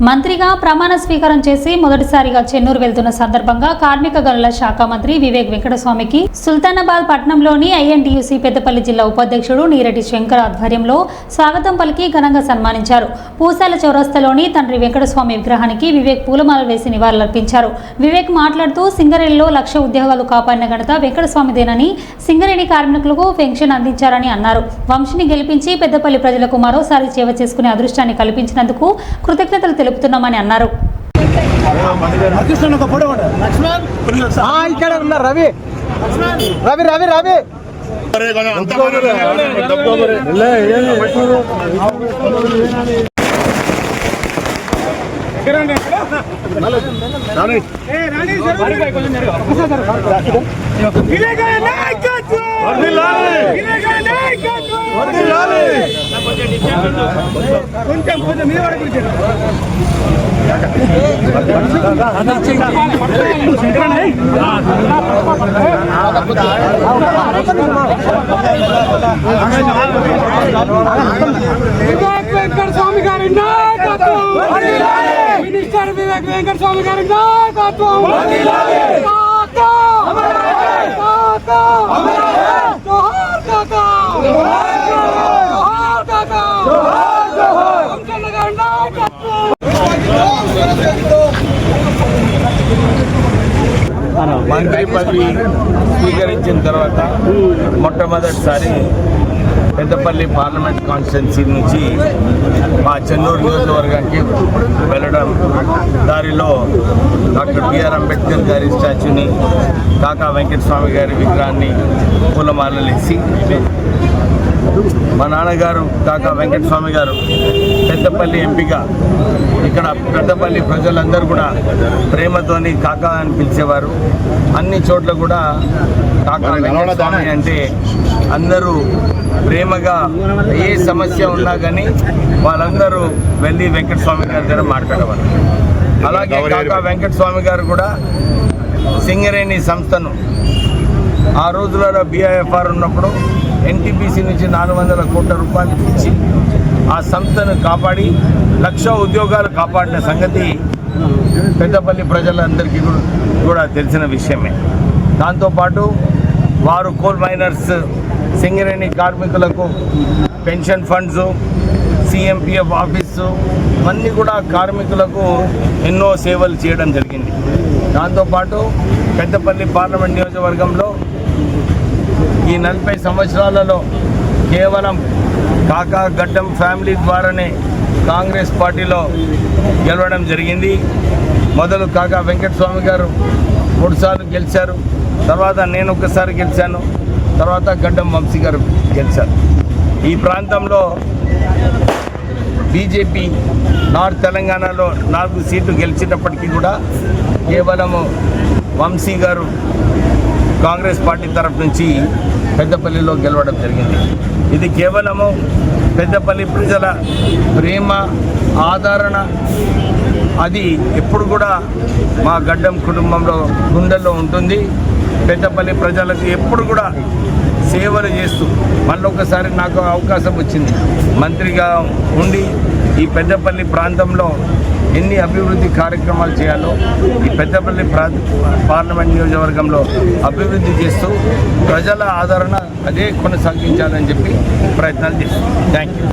మంత్రిగా ప్రమాణ స్వీకారం చేసి మొదటిసారిగా చెన్నూరు వెళ్తున్న సందర్భంగా కార్మిక గనుల శాఖ మంత్రి వివేక్ వెంకటస్వామికి సుల్తానాబాద్ పట్టణంలోని ఐఎన్టీయూసీ పెద్దపల్లి జిల్లా ఉపాధ్యక్షుడు నీరెడ్డి శంకర్ ఆధ్వర్యంలో స్వాగతం పలికి ఘనంగా సన్మానించారు. పూసాల చౌరస్తాలోని తండ్రి వెంకటస్వామి విగ్రహానికి వివేక్ పూలమాల వేసి నివాళులర్పించారు. వివేక్ మాట్లాడుతూ సింగరేణిలో 1,00,000 ఉద్యోగాలు కాపాడిన ఘనత వెంకటస్వామిదేనని, సింగరేణి కార్మికులకు పెన్షన్ అందించారని అన్నారు. వంశీని గెలిపించి పెద్దపల్లి ప్రజలకు మరోసారి సేవ చేసుకునే అదృష్టాన్ని కల్పించినందుకు కృతజ్ఞతలు తెలుపుతున్నామని అన్నారు. వెంకటస్వామి గారి నాయకత్వం, మినిస్టర్ వివేక్ వెంకటస్వామి గారి నాయకత్వం, మంత్రి పదవి స్వీకరించిన తర్వాత మొట్టమొదటిసారి పెద్దపల్లి పార్లమెంట్ కాన్స్టిట్యున్సీ నుంచి మా చెన్నూరు నియోజకవర్గానికి వెళ్ళడం దారిలో డాక్టర్ బిఆర్ అంబేద్కర్ గారి స్టాచ్యూని, కాకా వెంకటస్వామి గారి విగ్రహాన్ని పూలమాలలేసి, మా నాన్నగారు కాకా వెంకటస్వామి గారు పెద్దపల్లి ఎంపీగా ఇక్కడ పెద్దపల్లి ప్రజలందరూ కూడా ప్రేమతోని కాకా అని పిలిచేవారు. అన్ని చోట్ల కూడా కాకా వెంకటస్వామి అంటే అందరూ ప్రేమగా ఏ సమస్య ఉన్నా కానీ వాళ్ళందరూ వెళ్ళి వెంకటస్వామి గారి దగ్గర మాట్లాడేవారు. అలాగే కాకా వెంకటస్వామి గారు కూడా సింగరేణి సంస్థను ఆ రోజులలో BIFR ఉన్నప్పుడు NTPC నుంచి 400 కోట్ల రూపాయలు ఇచ్చి ఆ సంస్థను కాపాడి 1,00,000 ఉద్యోగాలు కాపాడిన సంగతి పెద్దపల్లి ప్రజలందరికీ కూడా తెలిసిన విషయమే. దాంతోపాటు వారు కోల్ మైనర్స్, సింగరేణి కార్మికులకు పెన్షన్ ఫండ్స్, CMPF ఆఫీసు ఇవన్నీ కూడా కార్మికులకు ఎన్నో సేవలు చేయడం జరిగింది. దాంతోపాటు పెద్దపల్లి పార్లమెంట్ నియోజకవర్గంలో ఈ 40 సంవత్సరాలలో కేవలం కాకా గడ్డం ఫ్యామిలీ ద్వారానే కాంగ్రెస్ పార్టీలో గెలవడం జరిగింది. మొదలు కాకా వెంకటస్వామి గారు 3 సార్లు గెలిచారు, తర్వాత నేను ఒకసారి గెలిచాను, తర్వాత గడ్డం వంశీ గారు గెలిచారు. ఈ ప్రాంతంలో బీజేపీ నార్త్ తెలంగాణలో 4 సీట్లు గెలిచినప్పటికీ కూడా కేవలము వంశీ గారు కాంగ్రెస్ పార్టీ తరఫు నుంచి పెద్దపల్లిలో గెలవడం జరిగింది. ఇది కేవలము పెద్దపల్లి ప్రజల ప్రేమ, ఆదరణ, అది ఎప్పుడు కూడా మా గడ్డం కుటుంబంలో గుండెల్లో ఉంటుంది. పెద్దపల్లి ప్రజలకు ఎప్పుడు కూడా సేవలు చేస్తూ మళ్ళొకసారి నాకు అవకాశం వచ్చింది మంత్రిగా ఉండి ఈ పెద్దపల్లి ప్రాంతంలో ఎన్ని అభివృద్ధి కార్యక్రమాలు చేయాలో ఈ పెద్దపల్లి పార్లమెంట్ నియోజకవర్గంలో అభివృద్ధి చేస్తూ ప్రజల ఆదరణ అదే కొనసాగించాలని చెప్పి ప్రయత్నాలు చేస్తాం. Thank you.